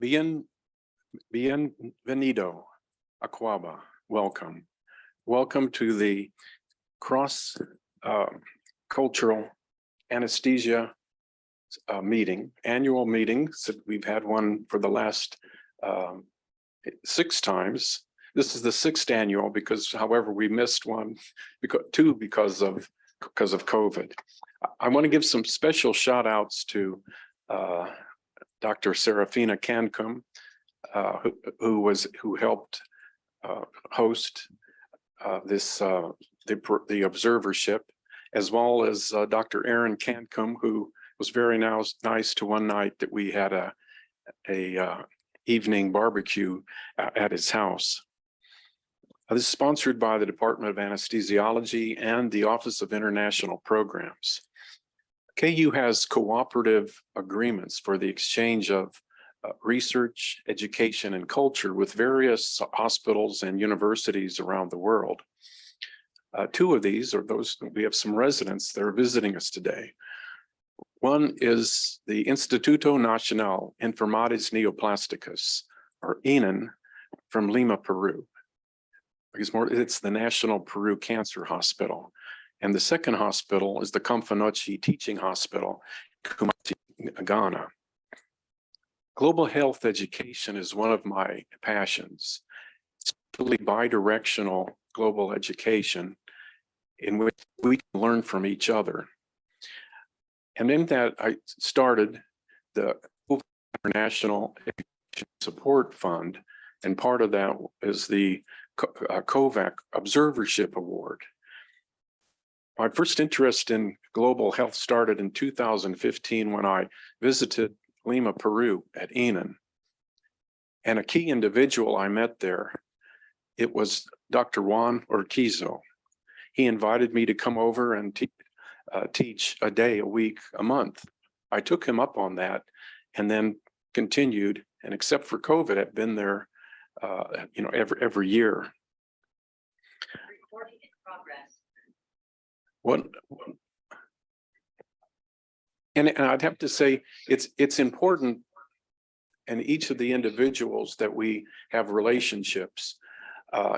Bienvenido, Aquaba. Welcome. Welcome to the cross cultural anesthesia meeting, annual meeting. So we've had one for the last 6 times. This is the 6th annual because, however, we missed two because of COVID. I want to give some special shout outs to Dr. Serafina Cancum, who helped host the observership, as well as Dr. Aaron Cancum, who was very nice to one night that we had a evening barbecue at his house. This is sponsored by the Department of Anesthesiology and the Office of International Programs. KU has cooperative agreements for the exchange of research, education, and culture with various hospitals and universities around the world. 2 of these are those, we have some residents that are visiting us today. One is the Instituto Nacional Enfermedades Neoplásticas, or INEN, from Lima, Peru. It's the National Peru Cancer Hospital. And the second hospital is the Confanochi Teaching Hospital, Kumasi, Ghana. Global health education is one of my passions. It's really bi-directional global education in which we can learn from each other. And in that, I started the International Education Support Fund, and part of that is the COVAC Observership Award. My first interest in global health started in 2015 when I visited Lima, Peru at INEN. And a key individual I met there, it was Dr. Juan Urquizo. He invited me to come over and teach a day, a week, a month. I took him up on that and then continued, and except for COVID, I've been there every year. Recording in progress. And I'd have to say it's important in each of the individuals that we have relationships.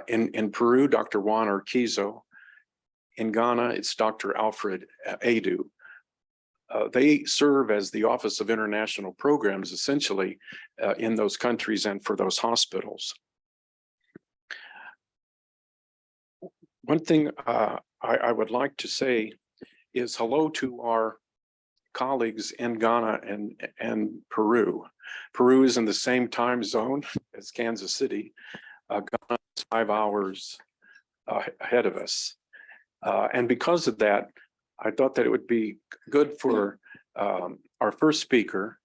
In Peru, Dr. Juan Urquizo. In Ghana, it's Dr. Alfred Adu. They serve as the Office of International Programs, essentially, in those countries and for those hospitals. One thing I would like to say is hello to our colleagues in Ghana and Peru. Peru is in the same time zone as Kansas City. Ghana is 5 hours ahead of us. And because of that, I thought that it would be good for our first speaker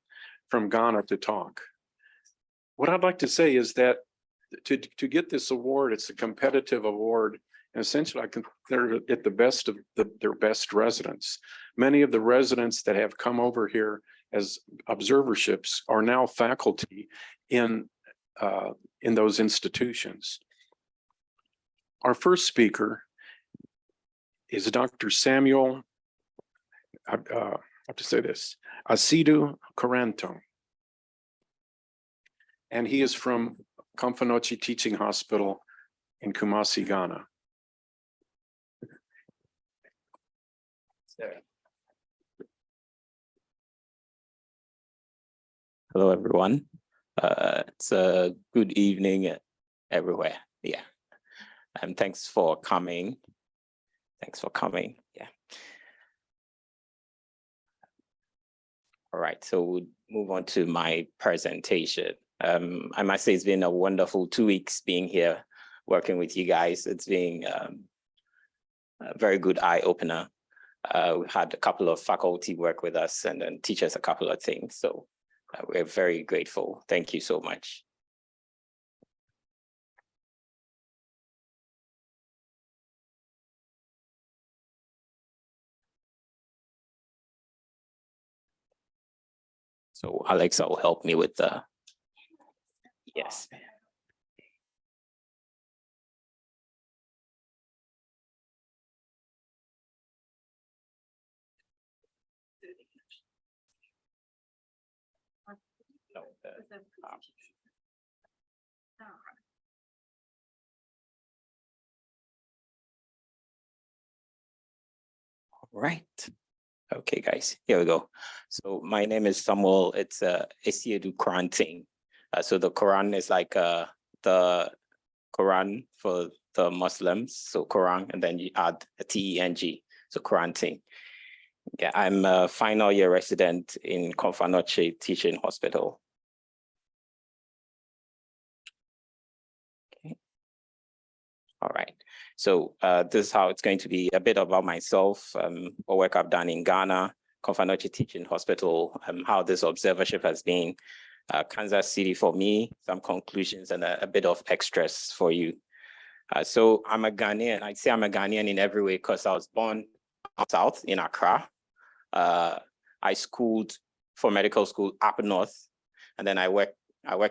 from Ghana to talk. What I'd like to say is that to get this award, it's a competitive award. And essentially, I consider it the best of their best residents. Many of the residents that have come over here as observerships are now faculty in those institutions. Our first speaker is Dr. Samuel, I have to say this, Asidu Coranto. And he is from Confanochi Teaching Hospital in Kumasi, Ghana. Hello, everyone. It's a good evening everywhere. Yeah. And thanks for coming. Yeah. All right, so we'll move on to my presentation. I must say it's been a wonderful 2 weeks being here, working with you guys. It's been a very good eye-opener. We had a couple of faculty work with us and then teach us a couple of things. So we're very grateful. Thank you so much. So Alexa will help me with the, yes. No, Right. Okay, guys, here we go. So my name is Samuel. It's Esiedu Quran thing. So the Quran is like the Quran for the Muslims. So Quran, and then you add a T-E-N-G. So Quran thing. Yeah, I'm a final year resident in Confanoche Teaching Hospital. Okay. All right. So this is how it's going to be, a bit about myself, what work I've done in Ghana, Confanoche Teaching Hospital, how this observership has been, Kansas City for me, some conclusions and a bit of extras for you. So I'm a Ghanaian. I'd say I'm a Ghanaian in every way because I was born south in Accra. I schooled for medical school up north, and then I work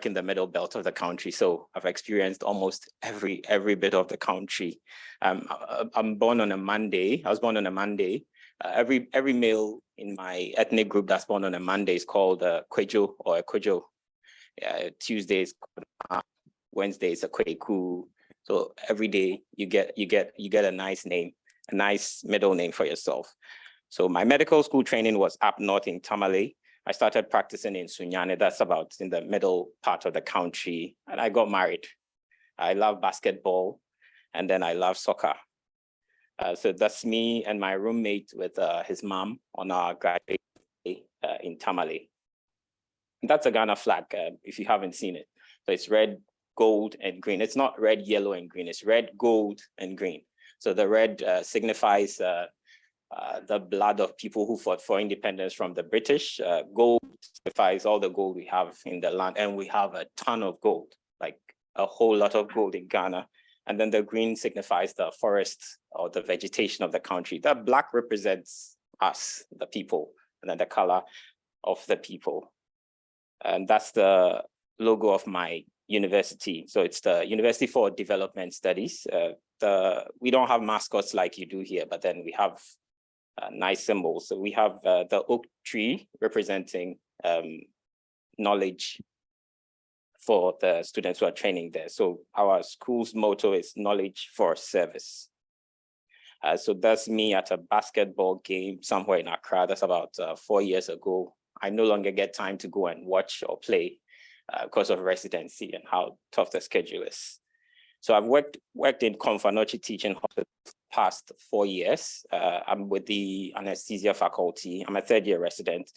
in the middle belt of the country. So I've experienced almost every bit of the country. I'm born on a Monday. I was born on a Monday. Every male in my ethnic group that's born on a Monday is called a Kwejo or a Kojo. Tuesday is Wednesday is a Kweku. So every day you get a nice name, a nice middle name for yourself. So my medical school training was up north in Tamale. I started practicing in Sunyane, that's about in the middle part of the country, and I got married. I love basketball, and then I love soccer. So that's me and my roommate with his mom on our graduate day in Tamale. And that's a Ghana flag, if you haven't seen it. So it's red, gold, and green. It's not red, yellow, and green. It's red, gold, and green. So the red signifies the blood of people who fought for independence from the British. Gold signifies all the gold we have in the land, and we have a ton of gold, like a whole lot of gold in Ghana. And then the green signifies the forest or the vegetation of the country. The black represents us, the people, and then the color of the people. And that's the logo of my university. So it's the University for Development Studies. We don't have mascots like you do here, but then we have nice symbols. So we have the oak tree representing knowledge for the students who are training there. So our school's motto is knowledge for service. So that's me at a basketball game somewhere in Accra. That's about 4 years ago. I no longer get time to go and watch or play because of residency and how tough the schedule is. So I've worked in Confanoche Teaching Hospital for the past 4 years. I'm with the anesthesia faculty. I'm a third-year resident.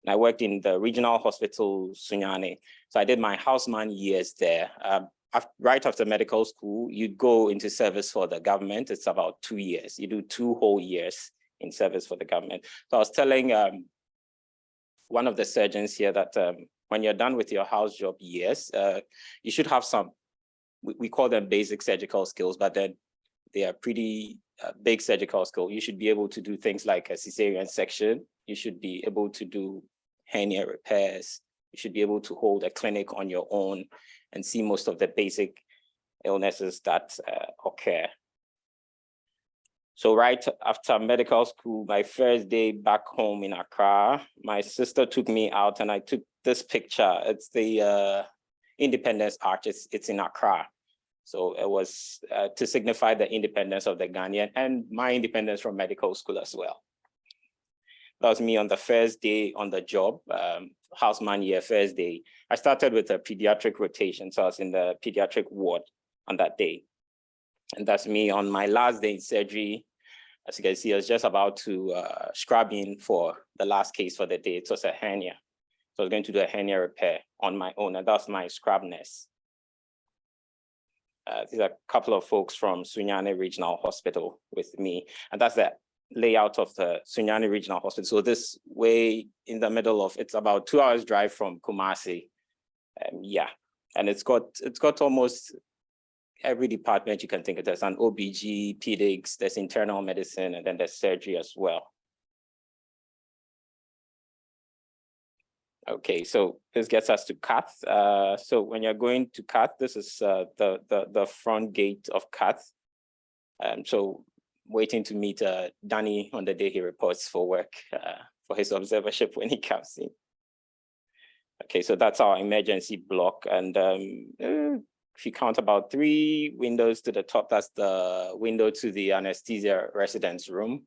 And I worked in the regional hospital, Sunyane. So I did my houseman years there. Right after medical school, you go into service for the government. It's about 2 years. You do 2 whole years in service for the government. So I was telling one of the surgeons here that when you're done with your house job years, you should have some, we call them basic surgical skills, but then they are pretty big surgical skills. You should be able to do things like a cesarean section. You should be able to do hernia repairs. You should be able to hold a clinic on your own and see most of the basic illnesses that occur. So right after medical school, my first day back home in Accra, my sister took me out and I took this picture. It's the Independence Arch, it's in Accra. So it was to signify the independence of the Ghanaian and my independence from medical school as well. That was me on the first day on the job, houseman year, first day. I started with a pediatric rotation, so I was in the pediatric ward on that day. And that's me on my last day in surgery. As you can see, I was just about to scrub in for the last case for the day. It was a hernia. So I was going to do a hernia repair on my own, and that's my scrub nurse. These are a couple of folks from Sunyane Regional Hospital with me, and that's the layout of the Sunyane Regional Hospital. So this way in the middle of, it's about 2 hours drive from Kumasi. Yeah, and it's got almost every department you can think of. There's an OBG, pedics, there's internal medicine, and then there's surgery as well. Okay, so this gets us to Cath. So when you're going to Cath, this is the front gate of Cath. So waiting to meet Danny on the day he reports for work for his observership when he comes in. Okay, so that's our emergency block. And if you count about 3 windows to the top, that's the window to the anesthesia residence room.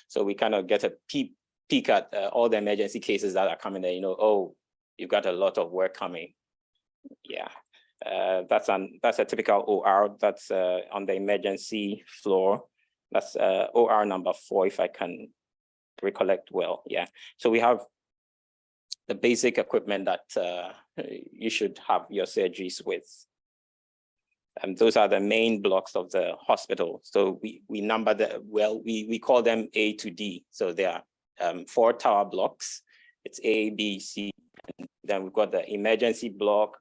So we kind of get a peek at all the emergency cases that are coming there. You know, oh, you've got a lot of work coming. Yeah, that's a typical OR. That's on the emergency floor. That's OR number 4, if I can recollect well. Yeah, so we have the basic equipment that you should have your surgeries with. And those are the main blocks of the hospital. So we number we call them A to D. So there are 4 tower blocks. It's A, B, C. And then we've got the emergency block.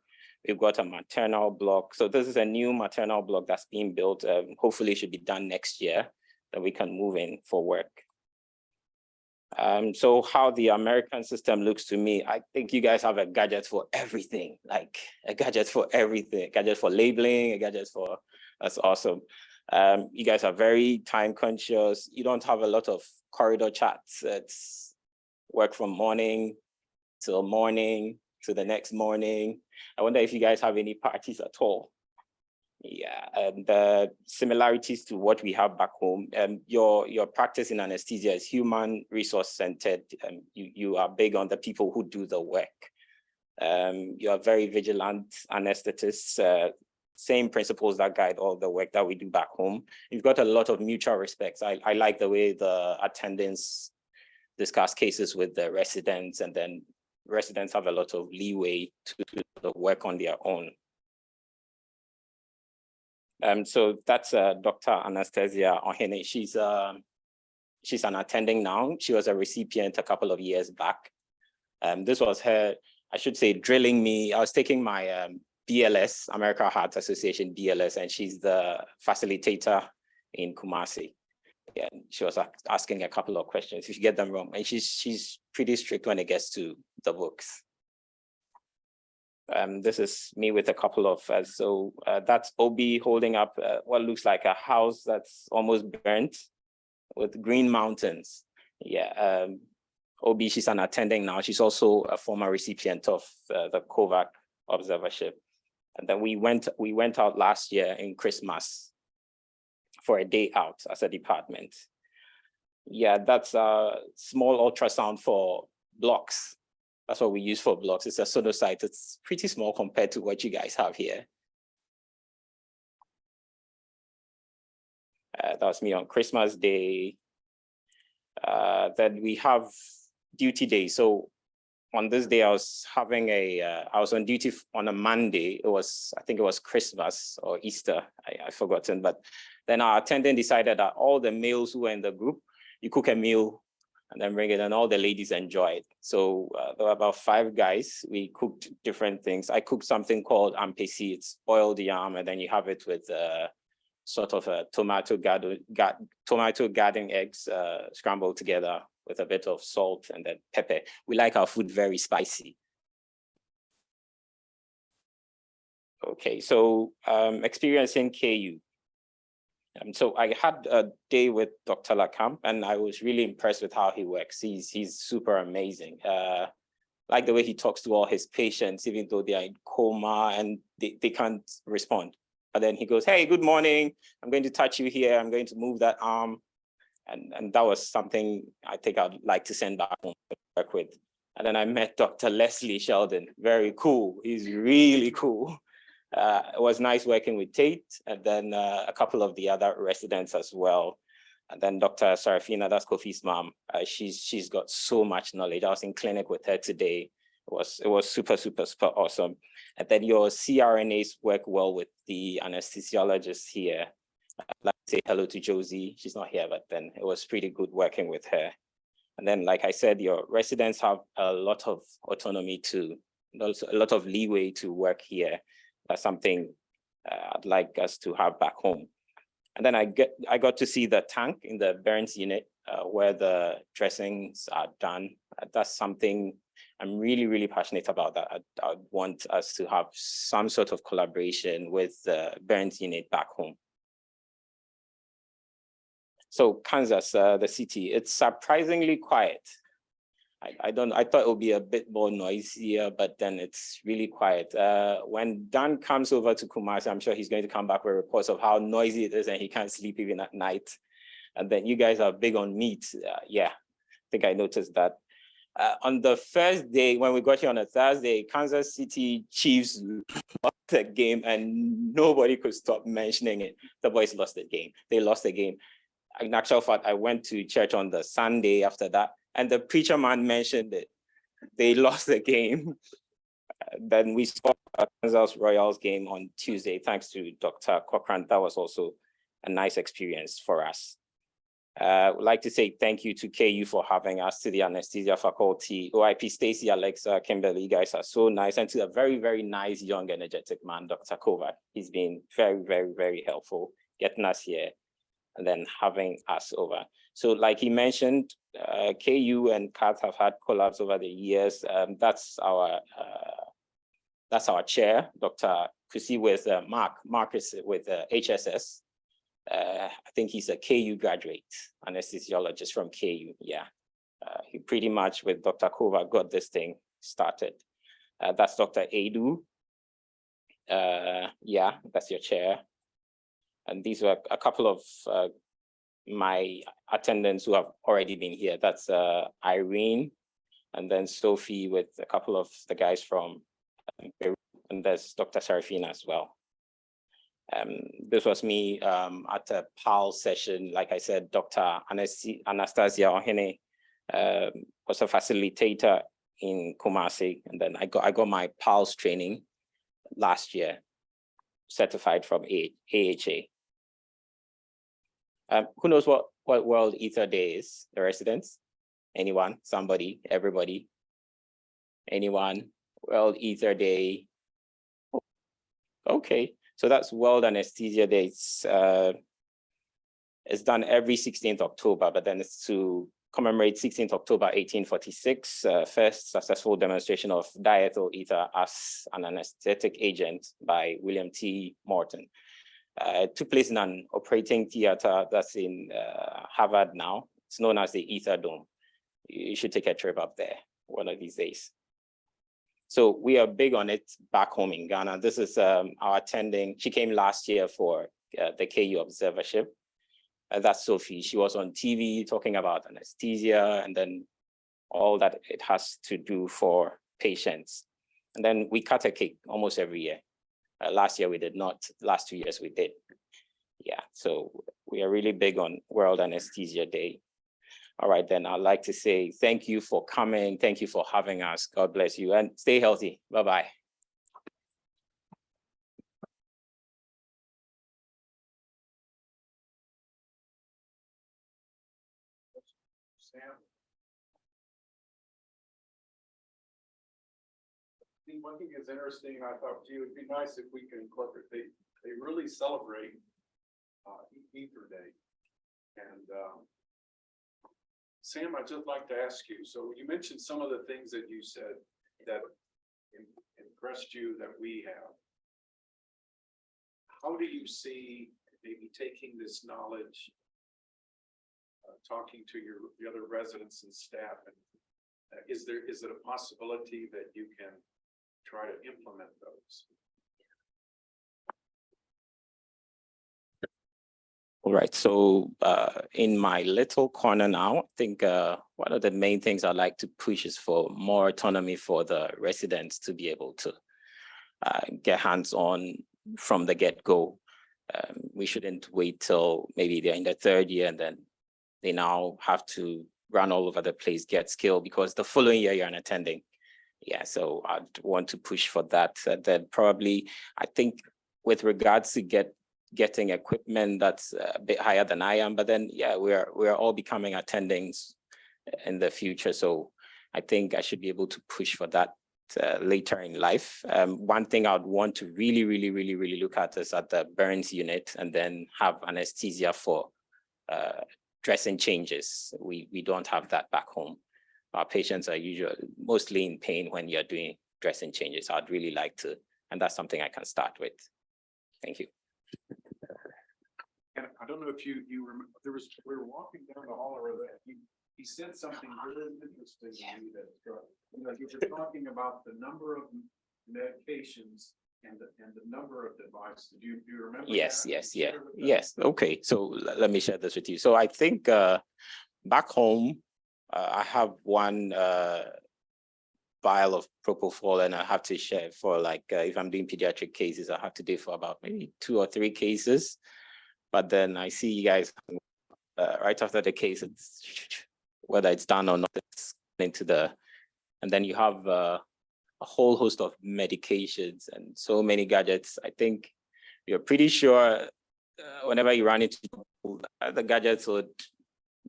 We've got a maternal block. So this is a new maternal block that's being built. Hopefully it should be done next year, that we can move in for work. So how the American system looks to me, I think you guys have a gadget for everything, like a gadget for everything, a gadget for labeling, a gadget for, that's awesome. You guys are very time conscious. You don't have a lot of corridor chats. It's work from morning till morning to the next morning. I wonder if you guys have any parties at all. Yeah, and the similarities to what we have back home. Your practice in anesthesia is human resource centered. You are big on the people who do the work. You are very vigilant anesthetists. Same principles that guide all the work that we do back home. You've got a lot of mutual respect. I like the way the attendants discuss cases with the residents, and then residents have a lot of leeway to do the work on their own. So that's Dr. Anastasia Ohene. She's an attending now. She was a recipient a couple of years back. This was her, I should say, drilling me. I was taking my BLS, American Heart Association BLS, and she's the facilitator in Kumasi. Yeah, she was asking a couple of questions. If you get them wrong, and she's pretty strict when it gets to the books. This is me with a couple of, that's OB holding up what looks like a house that's almost burnt with green mountains. Yeah, OB, she's an attending now. She's also a former recipient of the COVAC observership. And then we went out last year in Christmas for a day out as a department. Yeah, that's a small ultrasound for blocks. That's what we use for blocks. It's a sonocyte. It's pretty small compared to what you guys have here. That was me on Christmas Day. Then we have duty day. So on this day, I was on duty on a Monday. I think it was Christmas or Easter. I've forgotten. But then our attendant decided that all the males who were in the group, you cook a meal and then bring it, and all the ladies enjoyed. So there were about 5 guys. We cooked different things. I cooked something called ampesi. It's boiled yam, and then you have it with sort of a tomato garden eggs scrambled together with a bit of salt and then pepper. We like our food very spicy. Okay, so experiencing KU. So I had a day with Dr. Lacamp, and I was really impressed with how he works. He's super amazing. Like the way he talks to all his patients, even though they are in coma and they can't respond. But then he goes, hey, good morning. I'm going to touch you here. I'm going to move that arm. And that was something I think I'd like to send back home to work with. And then I met Dr. Leslie Sheldon. Very cool. He's really cool. It was nice working with Tate, and then a couple of the other residents as well. And then Dr. Sarafina, that's Kofi's mom. She's got so much knowledge. I was in clinic with her today. It was super, super, super awesome. And then your CRNAs work well with the anesthesiologist here. I'd like to say hello to Josie. She's not here, but then it was pretty good working with her. And then, like I said, your residents have a lot of autonomy too, also a lot of leeway to work here. That's something I'd like us to have back home. And then I got to see the tank in the burns unit where the dressings are done. That's something I'm really, really passionate about. That I'd want us to have some sort of collaboration with the burns unit back home. So Kansas, the city, it's surprisingly quiet. I thought it would be a bit more noisier, but then it's really quiet. When Dan comes over to Kumasi, I'm sure he's going to come back with reports of how noisy it is and he can't sleep even at night. And then you guys are big on meat. Yeah, I think I noticed that. On the first day, when we got here on a Thursday, Kansas City Chiefs lost the game and nobody could stop mentioning it. The boys lost the game. They lost the game. In actual fact, I went to church on the Sunday after that, and the preacher man mentioned it. They lost the game. Then we saw a Kansas Royals game on Tuesday, thanks to Dr. Cochran. That was also a nice experience for us. I would like to say thank you to KU for having us, to the anesthesia faculty, OIP, Stacy, Alexa, Kimberly, you guys are so nice, and to a very, very nice, young, energetic man, Dr. Kovac. He's been very, very, very helpful getting us here and then having us over. So like he mentioned, KU and CAT have had collabs over the years. That's our chair, Dr. Kusi, with Mark. Mark is with HSS. I think he's a KU graduate, anesthesiologist from KU. Yeah, he pretty much with Dr. Kova got this thing started. That's Dr. Edu. Yeah, that's your chair. And these were a couple of my attendants who have already been here. That's Irene, and then Sophie with a couple of the guys from Peru, and there's Dr. Sarafina as well. This was me at a PAL session. Like I said, Dr. Anastasia Ohene was a facilitator in Kumasi, and then I got my PALS training last year, certified from AHA. Who knows what World Ether Day is? The residents? Anyone? Somebody? Everybody? Anyone? World Ether Day. Okay, so that's World Anesthesia Day. It's done every 16th October, but then it's to commemorate 16th October 1846, first successful demonstration of diethyl ether as an anesthetic agent by William T. Morton. It took place in an operating theater that's in Harvard now. It's known as the Ether Dome. You should take a trip up there one of these days. So we are big on it back home in Ghana. This is our attending. She came last year for the KU observership. That's Sophie. She was on TV talking about anesthesia and then all that it has to do for patients. And then we cut a cake almost every year. Last year we did not, last 2 years we did. Yeah, so we are really big on World Anesthesia Day. All right, then I'd like to say thank you for coming. Thank you for having us. God bless you and stay healthy. Bye-bye. Sam? One thing is interesting, I thought too, it'd be nice if we can incorporate, they really celebrate Ether Day. And Sam, I'd just like to ask you, so you mentioned some of the things that you said that impressed you that we have. How do you see maybe taking this knowledge, talking to the other residents and staff, and is it a possibility that you can try to implement those? All right, so in my little corner now, I think one of the main things I'd like to push is for more autonomy for the residents to be able to get hands-on from the get-go. We shouldn't wait till maybe they're in the third year and then they now have to run all over the place, get skill, because the following year you're attending. Yeah, so I'd want to push for that. Then probably, I think with regards to getting equipment that's a bit higher than I am, but then yeah, we're all becoming attendings in the future. So I think I should be able to push for that later in life. One thing I'd want to really look at is at the burns unit and then have anesthesia for dressing changes. We don't have that back home. Our patients are usually mostly in pain when you're doing dressing changes. I'd really like to, and that's something I can start with. Thank you. And I don't know if you remember, we were walking down the hall or he said something really interesting to me that, you know, you were talking about the number of medications and the number of devices. Do you remember? Yes, that? yes, Can you yeah, share with us? yes. Okay, so let me share this with you. So I think back home, I have one vial of propofol, and I have to share for like if I'm doing pediatric cases, I have to do for about maybe 2 or 3 cases. But then I see you guys right after the case, it's whether it's done or not, it's into the, and then you have a whole host of medications and so many gadgets. I think you're pretty sure whenever you run into the gadgets would,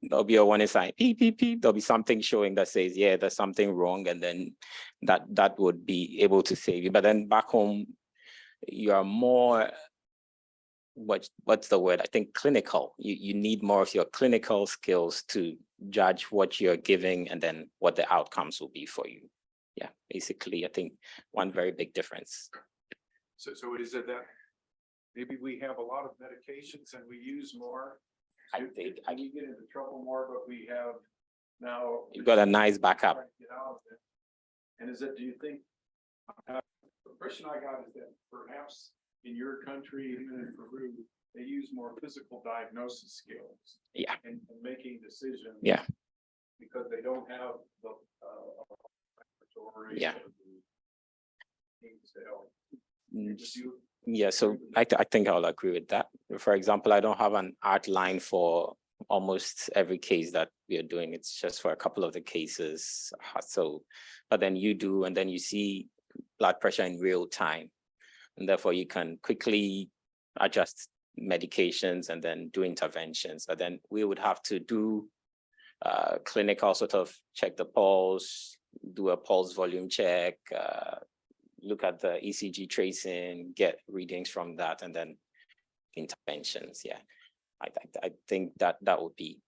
there'll be a warning sign, beep, beep, beep. There'll be something showing that says, yeah, there's something wrong. And then that would be able to save you. But then back home, you are more, what's the word? I think clinical. You need more of your clinical skills to judge what you're giving and then what the outcomes will be for you. Yeah, basically, I think one very big difference. So is it that maybe we have a lot of medications and we use more? I think And you get into trouble more, but we have now. you've got a nice backup. trying to get out of it. And is it, do you think, the impression I got is that perhaps in your country, even in Peru, they use more physical diagnosis skills. Yeah. And making decisions. Yeah. Because they don't have the laboratory. Yeah. Things to help. Yeah, so I think I'll agree with that. For example, I don't have an art line for almost every case that we are doing. It's just for a couple of the cases. So, but then you do, and then you see blood pressure in real time. And therefore you can quickly adjust medications and then do interventions. But then we would have to do clinical sort of check the pulse, do a pulse volume check, look at the ECG tracing, get readings from that, and then interventions. Yeah, I think that would be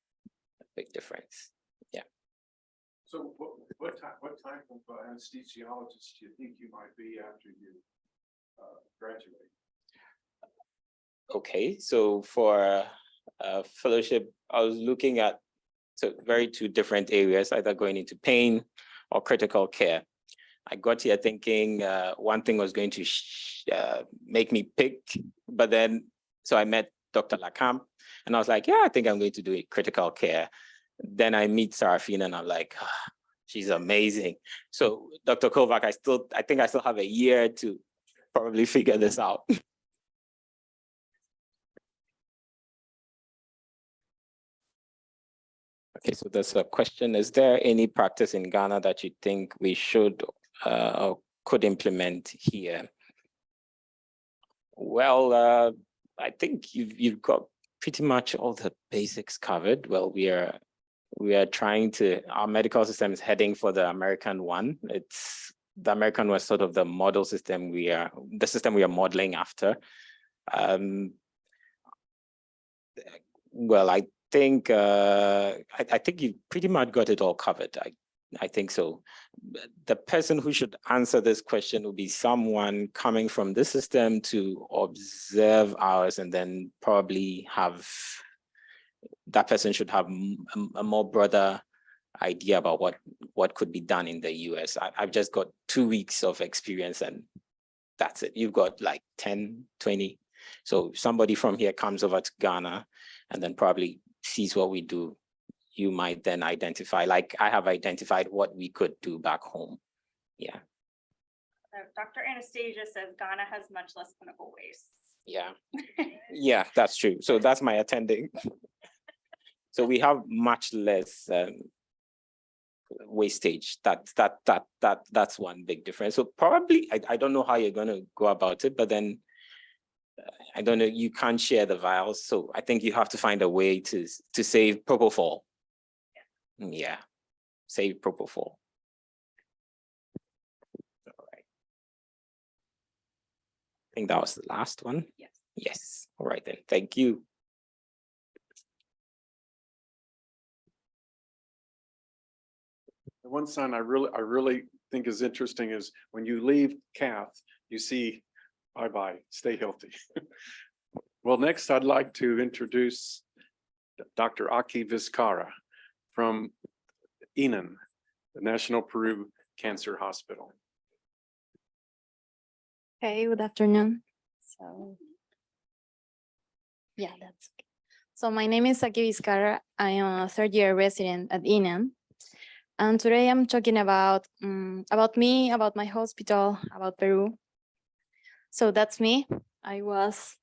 a big difference. Yeah. So what type of anesthesiologist do you think you might be after you graduate? Okay, so for fellowship, I was looking at very 2 different areas, either going into pain or critical care. I got here thinking one thing was going to make me pick, but then, so I met Dr. Lacamp and I was like, yeah, I think I'm going to do critical care. Then I meet Sarafina and I'm like, she's amazing. So Dr. Kovac, I think I still have a year to probably figure this out. Okay, so there's a question. Is there any practice in Ghana that you think we should or could implement here? Well, I think you've got pretty much all the basics covered. Well, we are trying to, our medical system is heading for the American one. The American was sort of the model system the system we are modeling after. Well, I think you pretty much got it all covered. I think so. The person who should answer this question will be someone coming from this system to observe ours, and then probably that person should have a more broader idea about what could be done in the US. I've just got 2 weeks of experience and that's it. You've got like 10, 20. So somebody from here comes over to Ghana and then probably sees what we do. You might then identify, like I have identified what we could do back home. Yeah. Dr. Anastasia says Ghana has much less clinical waste. Yeah. Yeah, that's true. So that's my attending. So we have much less wastage. That's one big difference. So probably, I don't know how you're going to go about it, but then I don't know, you can't share the vials. So I think you have to find a way to save propofol. Yeah, save propofol. All right. I think that was the last one. Yes. Yes. All right then. Thank you. The one sign I really think is interesting is when you leave cath, you see, bye-bye, stay healthy. Well, next I'd like to introduce Dr. Aki Vizcara from ENAN, the National Peru Cancer Hospital. Hey, good afternoon. So, yeah, that's okay. So my name is Saki Vizcarra. I am a third-year resident at INAM. And today I'm talking about me, about my hospital, about Peru. So that's me. I was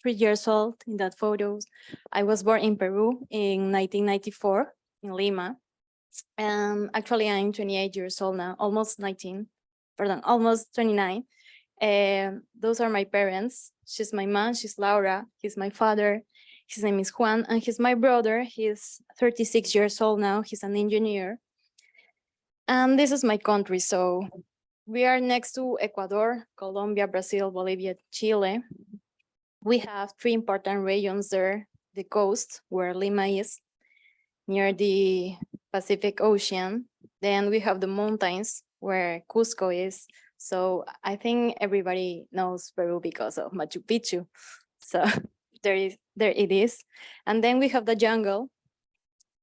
3 years old in that photos. I was born in Peru in 1994 in Lima. And actually I'm 28 years old now, almost 29. Those are my parents. She's my mom, she's Laura, he's my father, his name is Juan, and he's my brother. He's 36 years old now, he's an engineer. And this is my country. So we are next to Ecuador, Colombia, Brazil, Bolivia, Chile. We have 3 important regions there: the coast, where Lima is, near the Pacific Ocean. Then we have the mountains, where Cusco is. So I think everybody knows Peru because of Machu Picchu. So there it is. And then we have the jungle.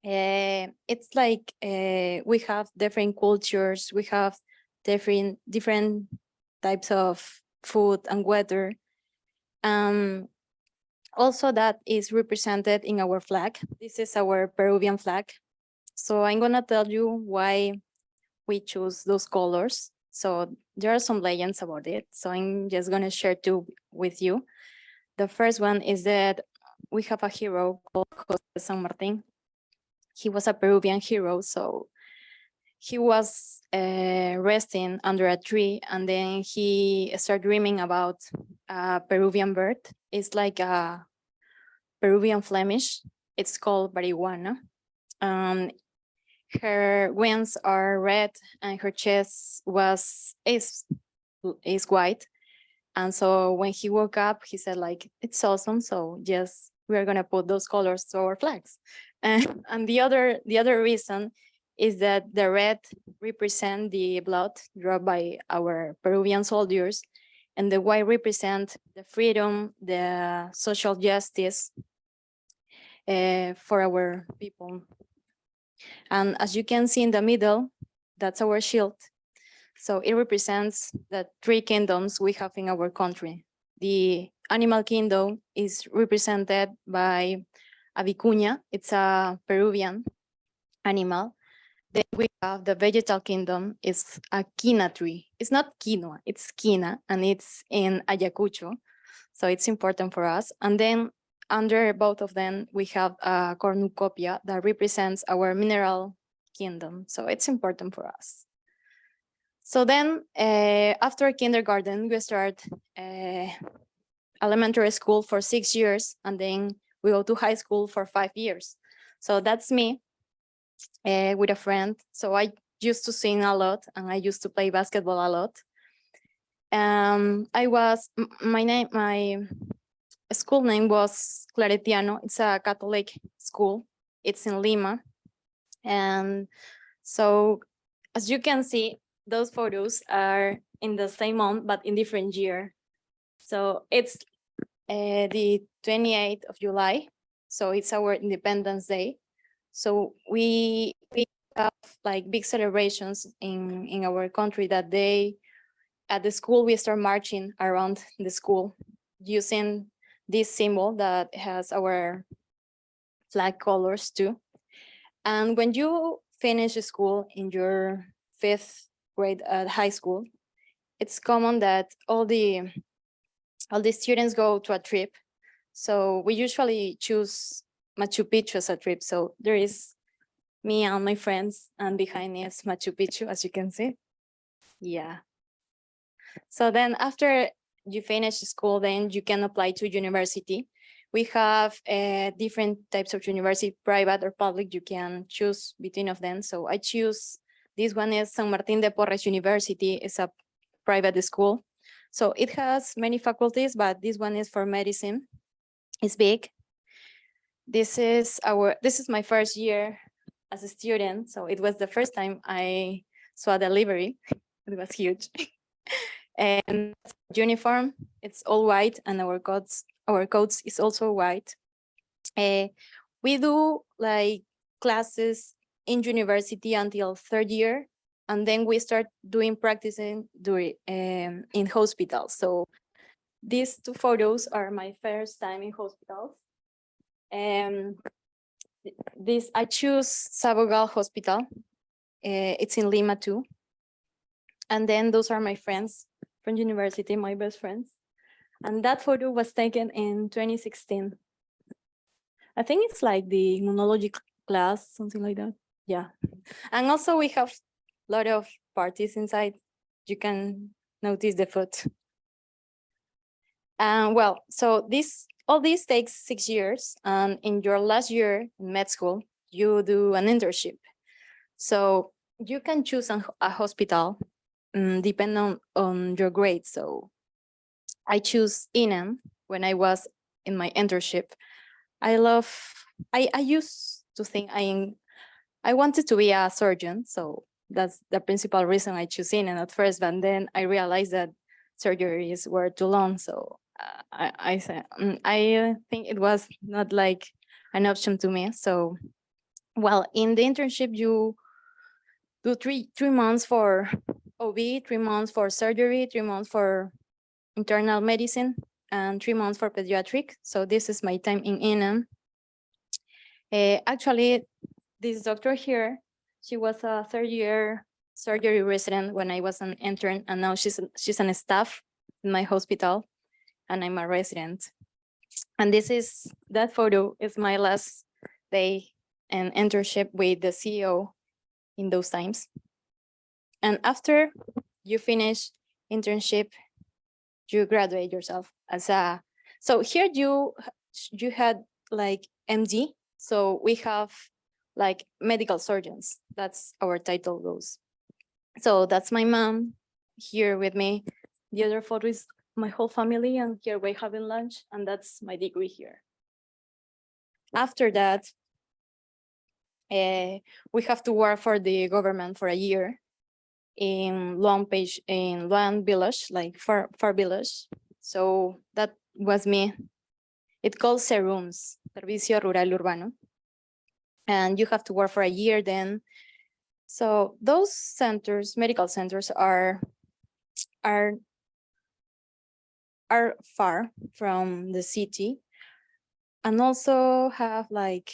It's like we have different cultures. We have different types of food and weather. Also that is represented in our flag. This is our Peruvian flag. So I'm gonna tell you why we choose those colors. So there are some legends about it. So I'm just gonna share 2 with you. The first one is that we have a hero called José San Martín. He was a Peruvian hero. So he was resting under a tree, and then he started dreaming about a Peruvian bird. It's like a Peruvian Flemish. It's called marijuana. Her wings are red and her chest is white. And so when he woke up, he said like, it's awesome. So yes, we're gonna put those colors to our flags. And the other reason is that the red represent the blood drawn by our Peruvian soldiers, and the white represent the freedom, the social justice for our people. And as you can see in the middle, that's our shield. So it represents the 3 kingdoms we have in our country. The animal kingdom is represented by a vicuña. It's a Peruvian animal. Then we have the vegetal kingdom. It's a quina tree. It's not quinoa, it's quina, and it's in Ayacucho. So it's important for us. And then under both of them, we have a cornucopia that represents our mineral kingdom. So it's important for us. So then after kindergarten, we start elementary school for 6 years, and then we go to high school for 5 years. So that's me with a friend. So I used to sing a lot, and I used to play basketball a lot. My school name was Claretiano. It's a Catholic school. It's in Lima. And so as you can see, those photos are in the same month, but in different year. So it's the 28th of July. So it's our Independence Day. So we have like big celebrations in our country that day. At the school, we start marching around the school using this symbol that has our flag colors too. And when you finish school in your 5th grade at high school, it's common that all the students go to a trip. So we usually choose Machu Picchu as a trip. So there is me and my friends, and behind me is Machu Picchu, as you can see. Yeah. So then after you finish school, then you can apply to university. We have different types of university, private or public. You can choose between of them. So I choose, this one is San Martín de Porres University. It's a private school. So it has many faculties, but this one is for medicine. It's big. This is my first year as a student. So it was the first time I saw the livery. It was huge. And uniform, it's all white, and our coats is also white. We do like classes in university until third year. And then we start doing practicing in hospitals. So these two photos are my first time in hospitals. This I choose Sabogal Hospital. It's in Lima too. And then those are my friends from university, my best friends. And that photo was taken in 2016. I think it's like the immunology class, something like that. Yeah. And also we have a lot of parties inside. You can notice the food. And well, so all this takes 6 years. And in your last year in med school, you do an internship. So you can choose a hospital depending on your grade. So I choose INEM when I was in my internship. I used to think I wanted to be a surgeon. So that's the principal reason I chose INEM at first. But then I realized that surgeries were too long. So I think it was not like an option to me. So, well, in the internship, you do three months for OB, 3 months for surgery, 3 months for internal medicine, and 3 months for pediatric. So this is my time in INEM. Actually, this doctor here, she was a third year surgery resident when I was an intern, and now she's an staff in my hospital, and I'm a resident. And that photo is my last day in internship with the CEO in those times. And after you finish internship, you graduate yourself as so here you had like MD. So we have like medical surgeons. That's our title goes. So that's my mom here with me. The other photo is my whole family, and here we're having lunch, and that's my degree here. After that, we have to work for the government for a year in Luan village, like far village. So that was me. It calls SERUMS, Servicio Rural Urbano. And you have to work for a year then. So those centers, medical centers are far from the city, and also have like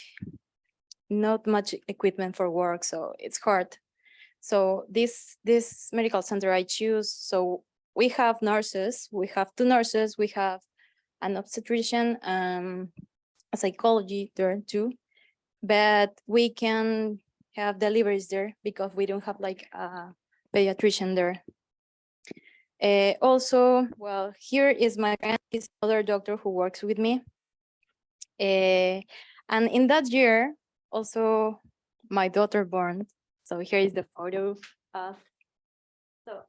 not much equipment for work, so it's hard. So this medical center I choose, so we have nurses, we have 2 nurses, we have an obstetrician, a psychology there too, but we can have deliveries there because we don't have like a pediatrician there. Also, well, here is my friend, is another doctor who works with me. And in that year, also my daughter born. So here is the photo of. So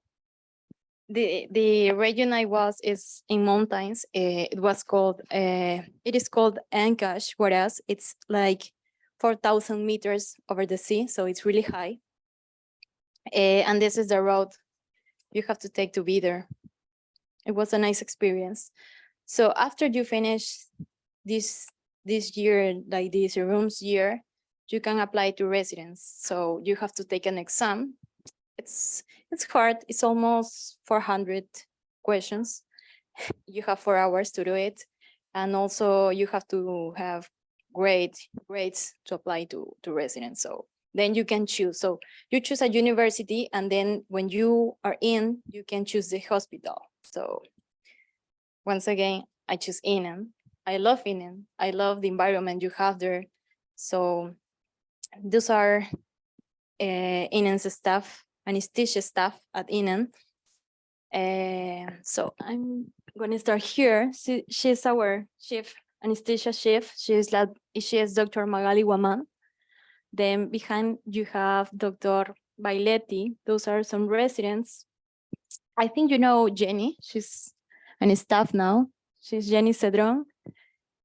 the region I was is in mountains. It is called Ancash, whereas it's like 4,000 meters over the sea, so it's really high. And this is the road you have to take to be there. It was a nice experience. So after you finish this year, like this rooms year, you can apply to residence. So you have to take an exam. It's hard. It's almost 400 questions. You have 4 hours to do it. And also you have to have grades to apply to residence. So then you can choose. So you choose a university, and then when you are in, you can choose the hospital. So once again, I choose INEM. I love INEM. I love the environment you have there. So those are INEM's staff, anesthesia staff at INEM. So I'm going to start here. She's our chief anesthesia chief. She is Dr. Magali Waman. Then behind you have Dr. Bailetti. Those are some residents. I think you know Jenny. She's on staff now. She's Jenny Cedron.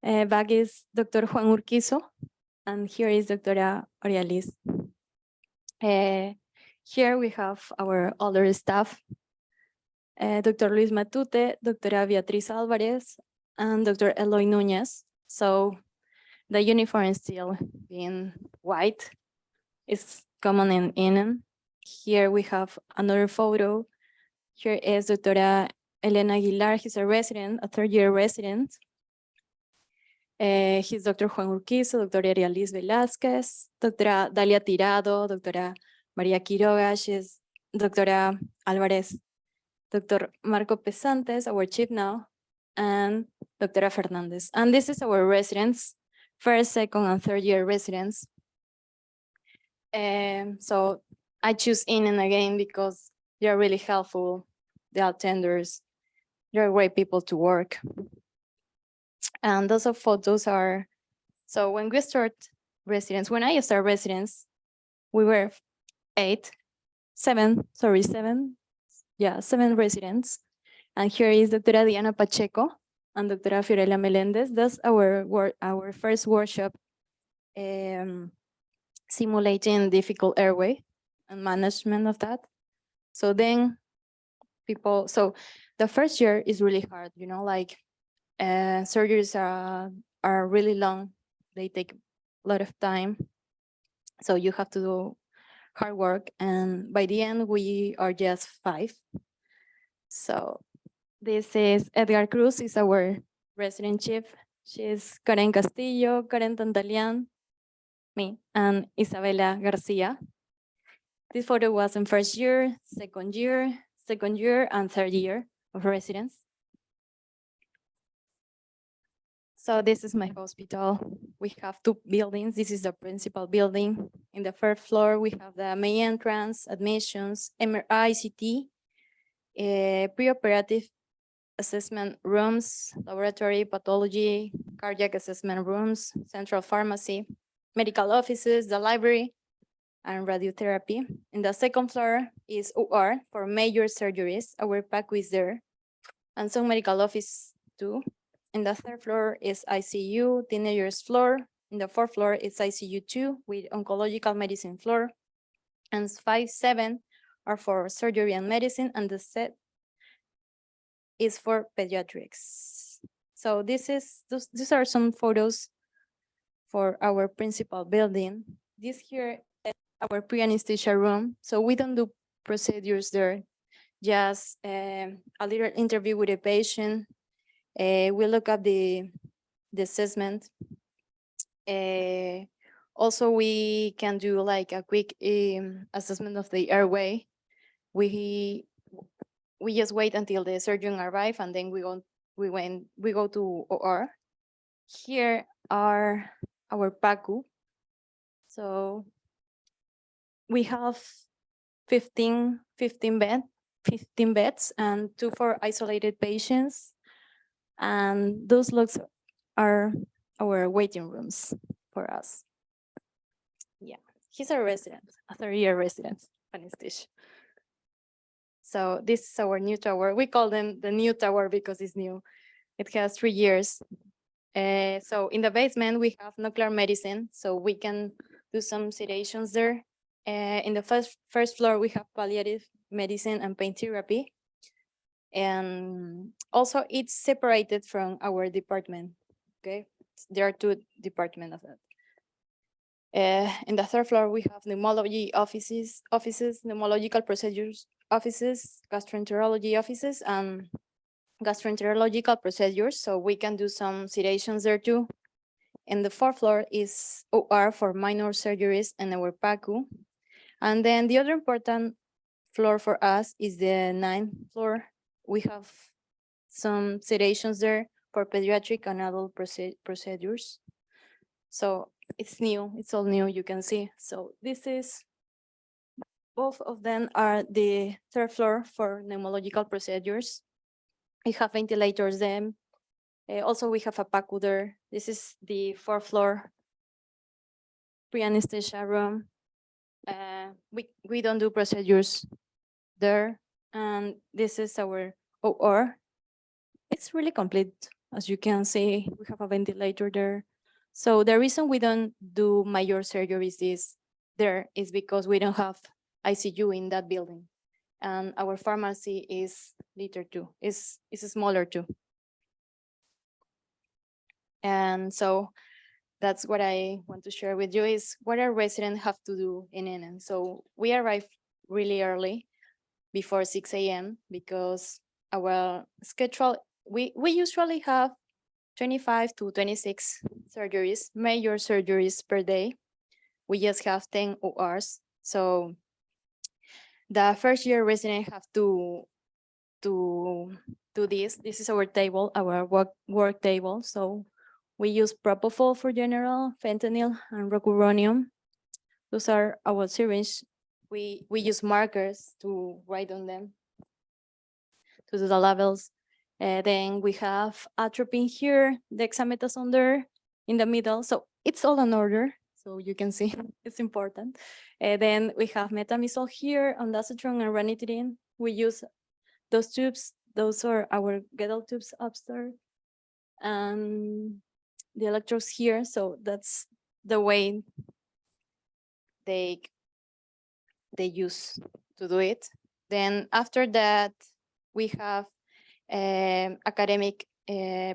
Back is Dr. Juan Urquizo. And here is Dr. Orialis. Here we have our older staff. Dr. Luis Matute, Dr. Beatriz Alvarez, and Dr. Eloy Núñez. So The uniform is still being white. It's common in Inan. Here we have another photo. Here is Doctora Elena Aguilar. He's a resident, a third-year resident. He's Dr. Juan Urquizo, Doctora Arialis Velázquez, Doctora Dalia Tirado, Doctora María Quiroga, she's Doctora Álvarez, Dr. Marco Pesantes, our chief now, and Doctora Fernandez. And this is our residents, first, second, and third-year residents. So I choose in and again because they're really helpful. The attenders, they're great people to work. And those of photos are, so when we start residents, when I start residents, we were seven residents. And here is Doctora Diana Pacheco and Doctora Fiorella Melendez. That's our first workshop simulating difficult airway and management of that. So then so the first year is really hard, you know, like surgeries are really long. They take a lot of time. So you have to do hard work. And by the end, we are just 5. So this is Edgar Cruz, is our resident chief. She's Karen Castillo, Karen Tantalian, me, and Isabela Garcia. This photo was in first year, second year, and third year of residence. So this is my hospital. We have 2 buildings. This is the principal building. In the first floor, we have the main entrance, admissions, MRI, CT, preoperative assessment rooms, laboratory, pathology, cardiac assessment rooms, central pharmacy, medical offices, the library, and radiotherapy. In the second floor is OR for major surgeries. Our PACU is there, and some medical office too. In the third floor is ICU, teenagers floor. In the fourth floor is ICU 2 with oncological medicine floor. And 5, 7 are for surgery and medicine, and the set is for pediatrics. So these are some photos for our principal building. This here is our pre-anesthesia room. So we don't do procedures there, just a little interview with a patient. We look up the assessment. Also, we can do like a quick assessment of the airway. We just wait until the surgeon arrives, and then we go to OR. Here are our PACU. So we have 15 beds and 2 for isolated patients. And those looks are our waiting rooms for us. Yeah, he's a resident, a third-year resident, anesthesia. So this is our new tower. We call them the new tower because it's new. It has 3 years. So in the basement, we have nuclear medicine, so we can do some sedations there. In the first floor, we have palliative medicine and pain therapy. And also it's separated from our department, okay? There are 2 departments of that. In the third floor, we have pneumology offices, pneumological procedures offices, gastroenterology offices, and gastroenterological procedures. So we can do some sedations there too. And the fourth floor is OR for minor surgeries and our PACU. And then the other important floor for us is the 9th floor. We have some sedations there for pediatric and adult procedures. So it's new, it's all new, you can see. So both of them are the 3rd floor for pneumological procedures. We have ventilators then. Also we have a PACU there. This is the 4th floor pre-anesthesia room. We don't do procedures there. And this is our OR. It's really complete. As you can see, we have a ventilator there. So the reason we don't do major surgeries is because we don't have ICU in that building. And our pharmacy is little too, is smaller too. And so that's what I want to share with you is what our residents have to do in NN. So we arrive really early before 6 a.m. because our schedule, we usually have 25 to 26 surgeries, major surgeries per day. We just have 10 ORs. So the first year resident have to do this. This is our table, our work table. So we use propofol for general, fentanyl, and rocuronium. Those are our syringe. We use markers to write on them to do the levels. Then we have atropine here, dexamethasone there in the middle. So it's all in order. So you can see it's important. Then we have metamizole here, ondansetron and ranitidine. We use those tubes. Those are our Gödel tubes upstairs. And the electrodes here. So that's the way they use to do it. Then after that, we have academic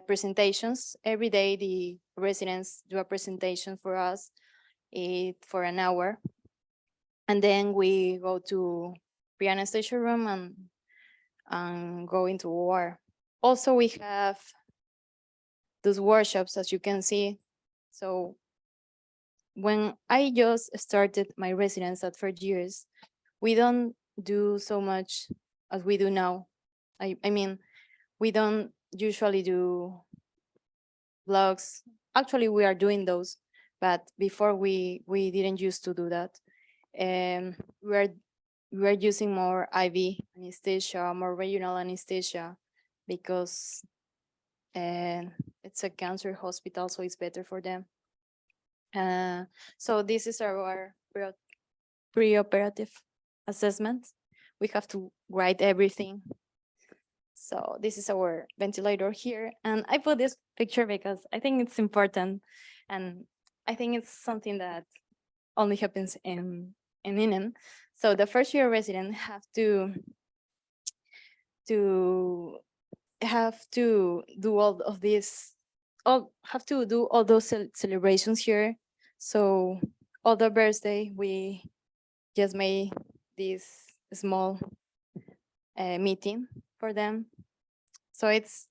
presentations. Every day, the residents do a presentation for us for an hour. And then we go to pre-anesthesia room and go into OR. Also, we have those workshops, as you can see. So when I just started my residence at 4 years, we don't do so much as we do now. I mean, we don't usually do vlogs. Actually, we are doing those, but before we didn't used to do that. We are using more IV anesthesia, more regional anesthesia, because it's a cancer hospital, so it's better for them. So this is our pre-operative assessment. We have to write everything. So this is our ventilator here. And I put this picture because I think it's important. And I think it's something that only happens in INEM. So the first year resident have to do all of this, have to do all those celebrations here. So all the birthday, we just made this small meeting for them. So it's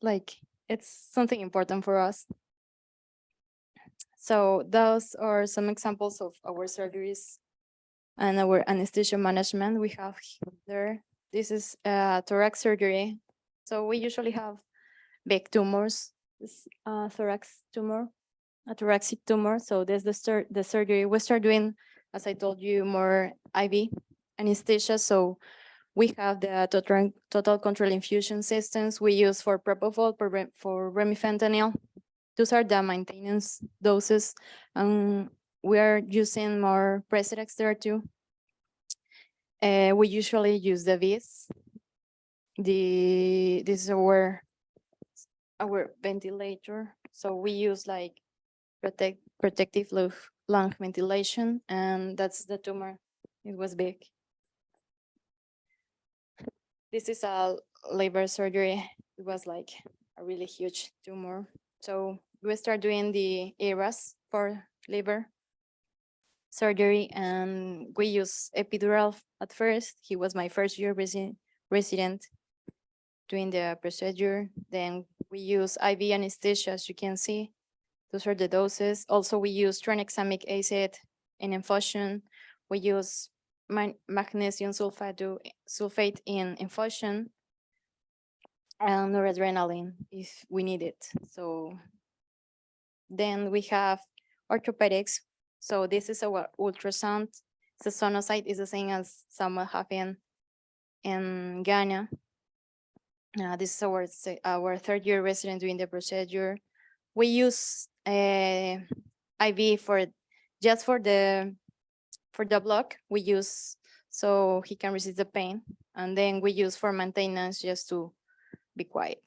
something important for us. So those are some examples of our surgeries and our anesthesia management we have there. This is a thorax surgery. So we usually have big tumors, this thorax tumor, a thoracic tumor. So there's the surgery. We start doing, as I told you, more IV anesthesia. So we have the total control infusion systems we use for propofol, for remifentanil. Those are the maintenance doses. We are using more Precedex there too. We usually use the VIS. This is our ventilator. So we use like protective lung ventilation, and that's the tumor. It was big. This is a liver surgery. It was like a really huge tumor. So we start doing the ERAS for liver surgery, and we use epidural at first. He was my first year resident doing the procedure. Then we use IV anesthesia, as you can see. Those are the doses. Also, we use tranexamic acid in infusion. We use magnesium sulfate in infusion, and noradrenaline if we need it. So then we have orthopedics. So this is our ultrasound. The sonocyte is the same as someone have in Ghana. This is our third year resident doing the procedure. We use IV for the block. We use so he can resist the pain, and then we use for maintenance just to be quiet.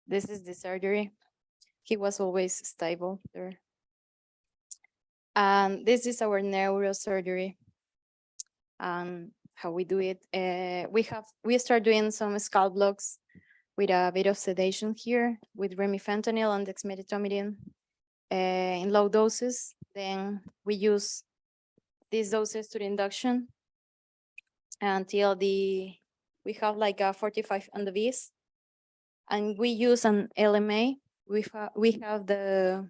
This is the surgery. He was always stable there. And this is our neurosurgery. How we do it. We start doing some scalp blocks with a bit of sedation here with remifentanil and dexmedetomidine. in low doses. Then we use these doses to the induction until we have like a 45 on the V's. And we use an LMA. We have the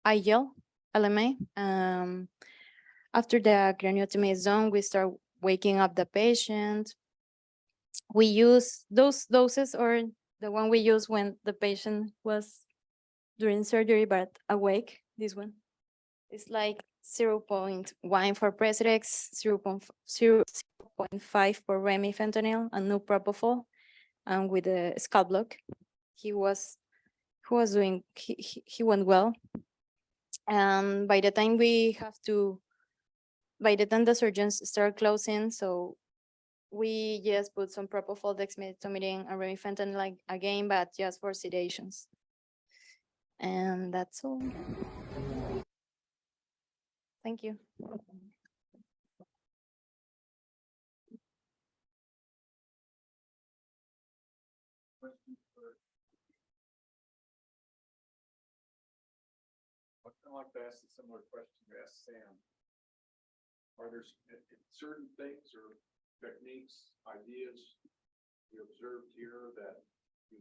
IGEL LMA. After the craniotomy is done, we start waking up the patient. We use those doses or the one we use when the patient was during surgery but awake. This one is like 0.1 for Presidex, 0.5 for remifentanil and no propofol, and with the scalp block. He went well. And by the time the surgeons start closing, so we just put some propofol, dexmedetomidine, and remifentanil like again, but just for sedations. And that's all. Thank you. I'd like to ask a similar question you asked Sam. Are there certain things or techniques, ideas you observed here that you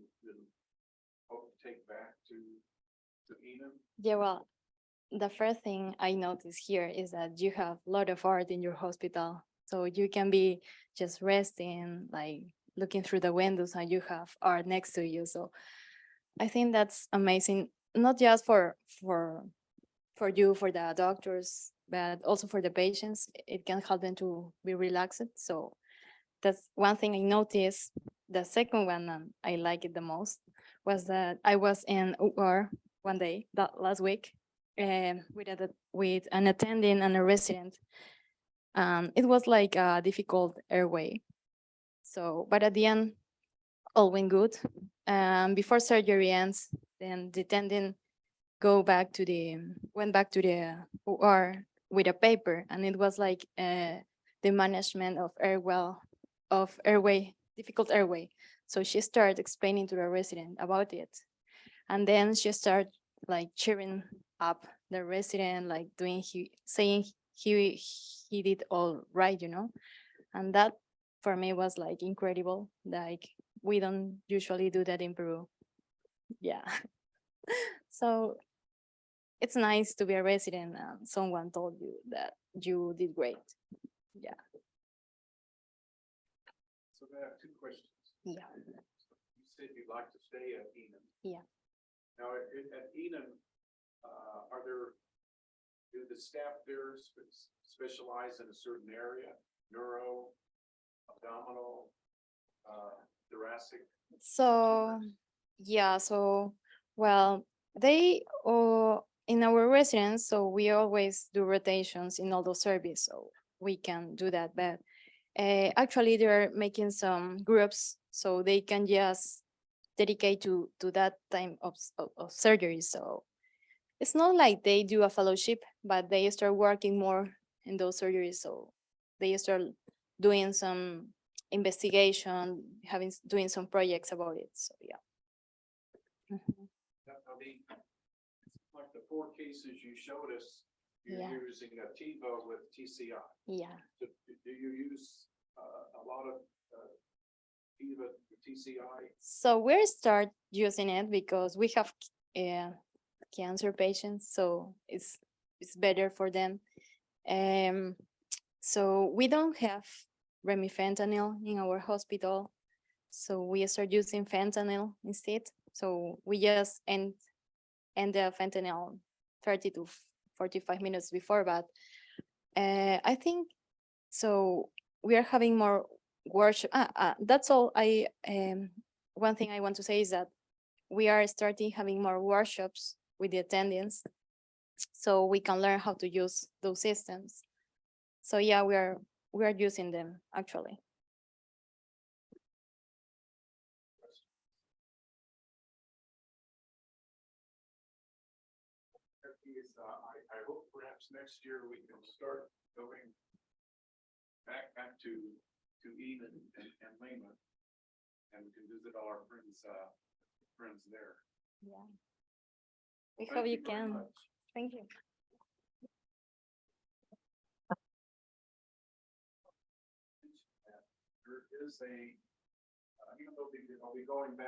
hope to take back to Enum? Yeah, well, the first thing I notice here is that you have a lot of art in your hospital. So you can be just resting, like looking through the windows, and you have art next to you. So I think that's amazing, not just for you, for the doctors, but also for the patients. It can help them to be relaxed. So that's one thing I noticed. The second one, and I like it the most, was that I was in OR one day, that last week, with an attending and a resident. It was like a difficult airway. So, but at the end, all went good. Before surgery ends, then the attending went back to the OR with a paper, and it was like the management of airway, difficult airway. So she started explaining to the resident about it, and then she started like cheering up the resident, like saying he did all right, and that for me was like incredible. Like we don't usually do that in Peru. Yeah. So it's nice to be a resident and someone told you that you did great. Yeah. So I have two questions. Yeah. You said you'd like to stay at Enum. Yeah. Now, at Enum, do the staff there specialize in a certain area, neuro, abdominal, thoracic? So, yeah, well, they in our residence, so we always do rotations in all those services, so we can do that. But actually, they're making some groups so they can just dedicate to that time of surgery. So it's not like they do a fellowship, but they start working more in those surgeries. So they start doing some investigation, doing some projects about it. So yeah. Mhm. Like the 4 cases you showed us, you're Yeah. using a TiVo with TCI. Yeah. Do you use a lot of TiVo with TCI? So we're start using it because we have cancer patients, so it's better for them. So we don't have remifentanil in our hospital, so we start using fentanyl instead. So we just end the fentanyl 30 to 45 minutes before, but I think so we are having more workshop. That's all. One thing I want to say is that we are starting having more workshops with the attendants, so we can learn how to use those systems. So yeah, we are using them actually. I hope perhaps next year we can start going back to Enum and Lima, and we can visit all our friends there. Yeah. We Thank hope you very can. much. Thank you. There is a, even though they'll be going back